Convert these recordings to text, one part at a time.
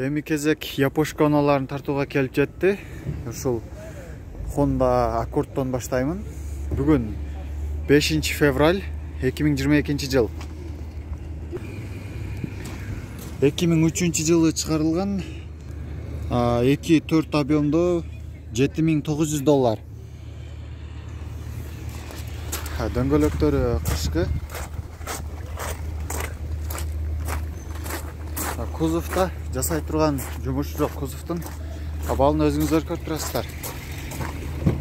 Эми кезек япошка унааларын тартууга келип жетти. Ушул Honda Accordтон баштаймын. Бүгүн 5 февраль 2022 жыл. 2003 жылы чыгарылган 2.4 объемдо $7,900. Дөңгөлөктөрү кышкы. Кузовта жасай турган жумуш жок кузовтун. Абалын өзүңүздөр көрүп турасыздар.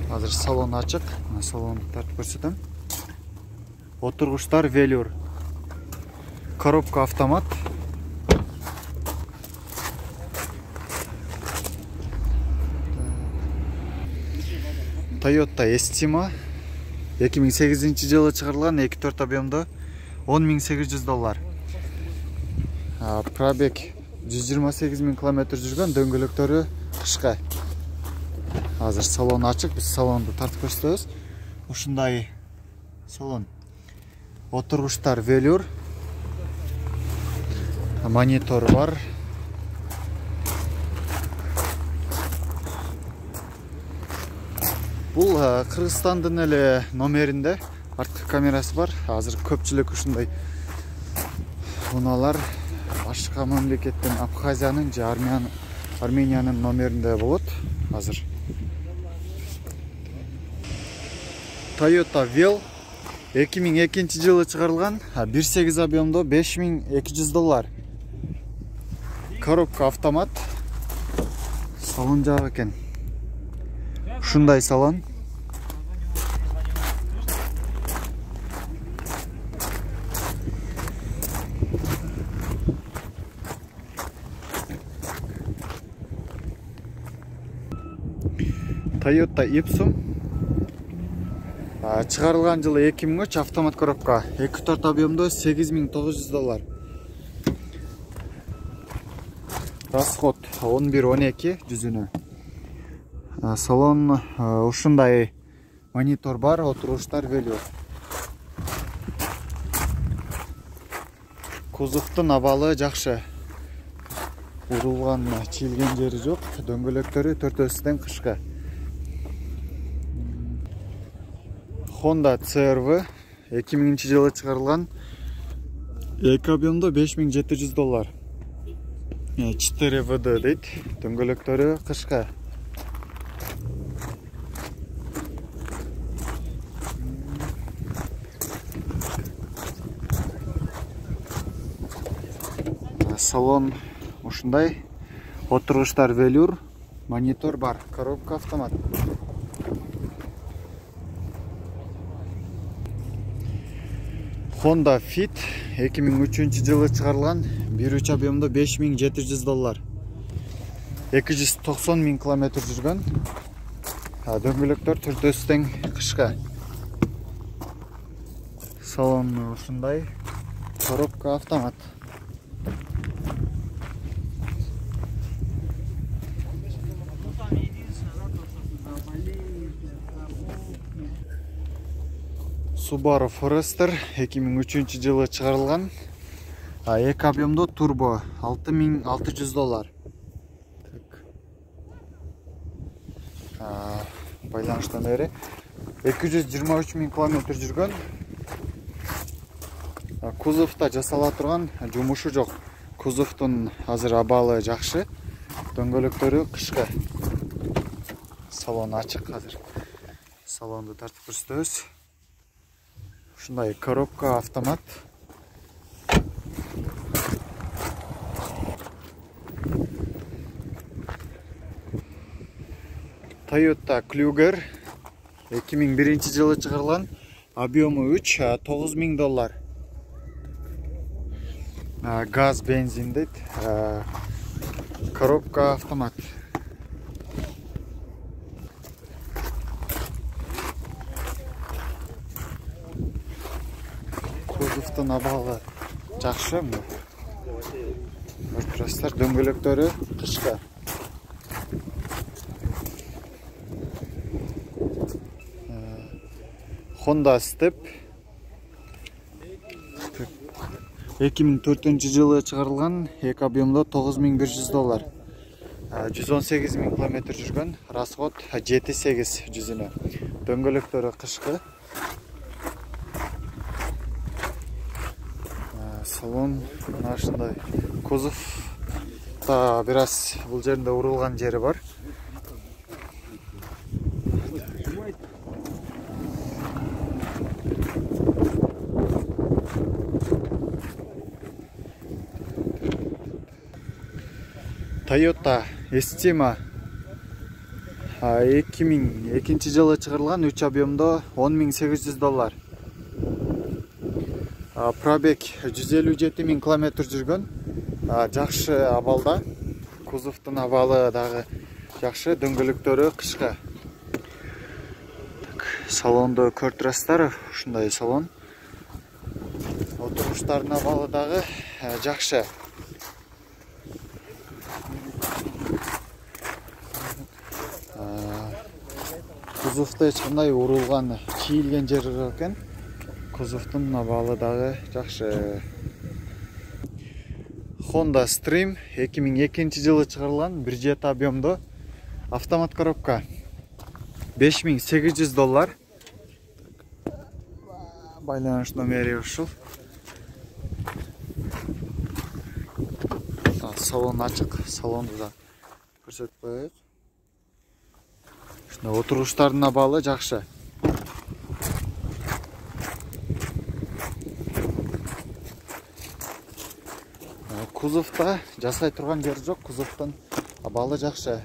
Азыр салон ачык. Салонду тартып көрсөтөм. Отургучтар велюр. Коробка автомат. Toyota Estima 2008 жылы чыгарылган 2.4 объемдо $10,800. Пробег 128,000 км жүргөн, дөңгөлөктөрү кышка. Азыр салон ачык, биз салонду тартып көрсөтөбүз. Ушундай салон. Отургучтар велюр. Монитор бар. Бул Кыргызстандын эле номеринде арткы камерасы бар. Азыр көпчүлүк ушундай унаалар башка мамлекеттин, Абхазиянын же Армениянын номеринде болот. Азыр Toyota Vel 2002 жылы чыгарылган 1.8 объемдо $5,200. Коробка автомат. Салон жак экен. Ушундай салон. Toyota Ipsum. Чыгарылган жылы 2003, автомат коробка. 2.4 объемдо $8,900. Расход 11-12 жүзүнө. Салон ушундай монитор бар, отургучтар велюр. Кузовтун абалы жакшы. Урулган, чийилген жери жок. Дөңгөлөктөрү төртөөсүдөн кышка. Honda CR-V 2000 жылы чыгарылган 2 объемдо $5,700. 4 ВД дейт. Дөңгөлөктөрү кышка. Салон ушундай. Отургучтар велюр, монитор бар, коробка автомат. Honda Fit 2003 жылы чыгарылган 1.3 объемдо $5,700. 290,000 км жүргөн. Дөңгөлөктөр төртөөсүдөн кышка. Салон ушундай. Коробка автомат. Subaru Forester 2003 жылы чыгарылган 2 объемдо турбо $6,600. Байланыштан бери 223,000 км жүргөн. Кузовта жасала турган жумушу жок. Кузовтун азыр абалы жакшы. Дөңгөлөктөрү кышка. Салон ачык азыр. Салонду тартып көрсөтөбүз. Ушундай коробка автомат. Toyota Kluger 2001 жылы чыгарылган, объему 3, $9,000. Газ, бензин дейт. Коробка автомат. Кузовтун абалы жакшы. Көрүп турасыздар, дөңгөлөктөрү кышка. Honda Step 2004-жылы чыгарылган, эки объемдо $9100. 118 000 километр жүргөн, расход 7-8 жүзүнө. Дөңгөлөктөрү кышкы. Салон мына ушундай. Кузов да бир аз бул жеринде урулган жери бар. Toyota Estima 2002-жылы чыгарылган, 3 объемдо $10.800. Пробег 157 000 километр жүргөн, жакшы абалда. Кузовдун абалы дагы жакшы, дөңгөлөктөрү кышкы. Салондо көртрастар, ушундай салон. Отуруштардын абалы дагы жакшы. Кузовдо эч кандай урулган, чийилген жери жок экен. Кузовдун абалы дагы жакшы. Honda Stream 2002-жылы чыгарылган, 1.7 объемдо, автомат коробка. $5800. Байланыш номери ушул. Салон ачык, салонду да көрсөтүп коёбуз. Отуруштардын абалы жакшы. Кузовда жасай турган жер жок, кузовдун абалы жакшы.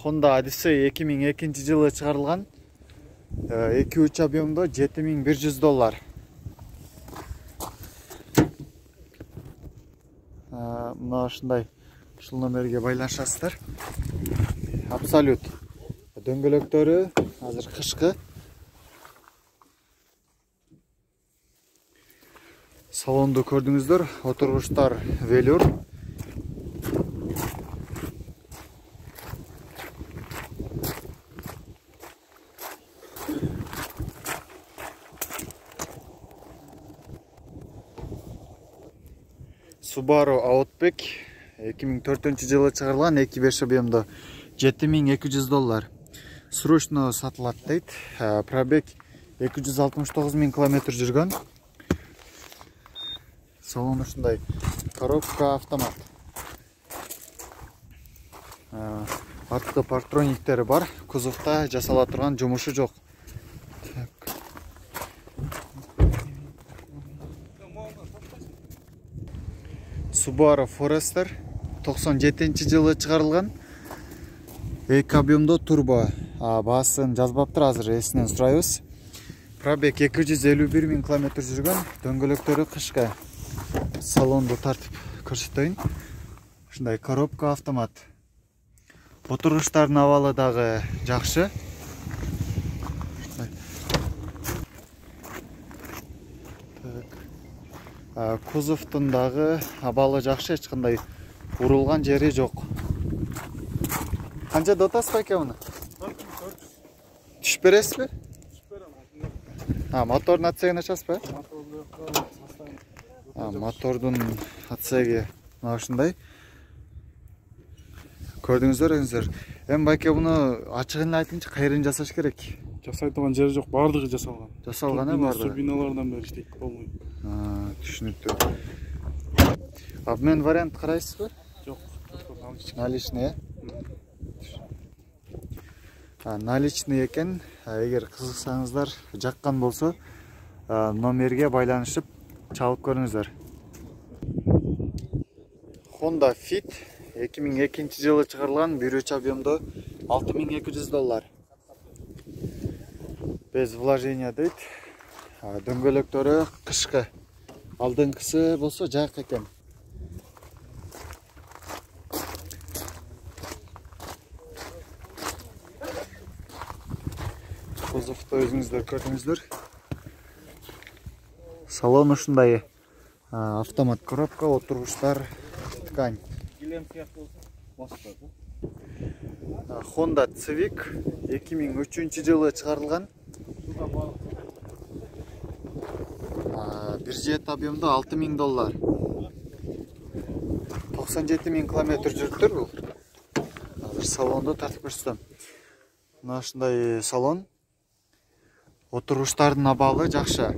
Honda Odyssey 2002-жылы чыгарылган, 2-3 объемдо $7100. Мына ушундай, ушул номерге байланышасыздар. Абсолют. Дөңгөлөктөрү азыр кышкы. Салонду көрдүңүздөр, отургучтар велюр. Subaru Outback 2004-жылы чыгарылган, 2.5 объемдо $7200. Срочно сатылат дейт. Пробег 269 000 километр жүргөн. Салон ушундай, коробка автомат. Арткы партрониктери бар, кузовда жасала турган жумушу жок. Subaru Forester 97-жылы чыгарылган, 2 объемдо турбо. Баасын жазбаптыр, азыр эсинен сурайбыз. Пробег 251 000 километр жүргөн, дөңгөлөктөрү кышкы. Салонду тартып көрсөтөйүн. Ушундай коробка автомат. Отургучтардын абалы дагы жакшы. Кузовдун дагы абалы жакшы, эч кандай урулган жери жок. Канча дотасыз байке муну? Түшүп бересизби? Мотордун отсегин ачасызбы? Мотордун отсеги мына ушундай. Көрдүңүздөр, өзүңүздөр. Эми байке муну ачыгын айтыңчы, кайрын жасаш керек? Жасай турган жери жок, бардыгы жасалган. Жасалган бардыгы. Турбиналардан бери иштейт, болмойт. Түшүнүктүү. Обмен вариант карайсызбы? Жок. Наличный. Наличный экен. Эгер кызыксаңыздар, жаккан болсо, номерге байланышып чалып көрүңүздөр. Honda Fit 2002-жылы чыгарылган, 1.3 объемдо $6200. Без вложения дейт. Дөңгөлөктөрү кышкы. Алдыңкысы болсо жак экен. Кузовду өзүңүздөр көрдүңүздөр. Салон ушундай, автомат коробка, отургучтар ткань. Honda Civic 2003-жылы чыгарылган, бир жет объемда $6000. 97.000 километр жүрүптүр бул. Азыр салонду тартып көрсөтөм. Мына ушундай салон. Отуруштардын абалы жакшы.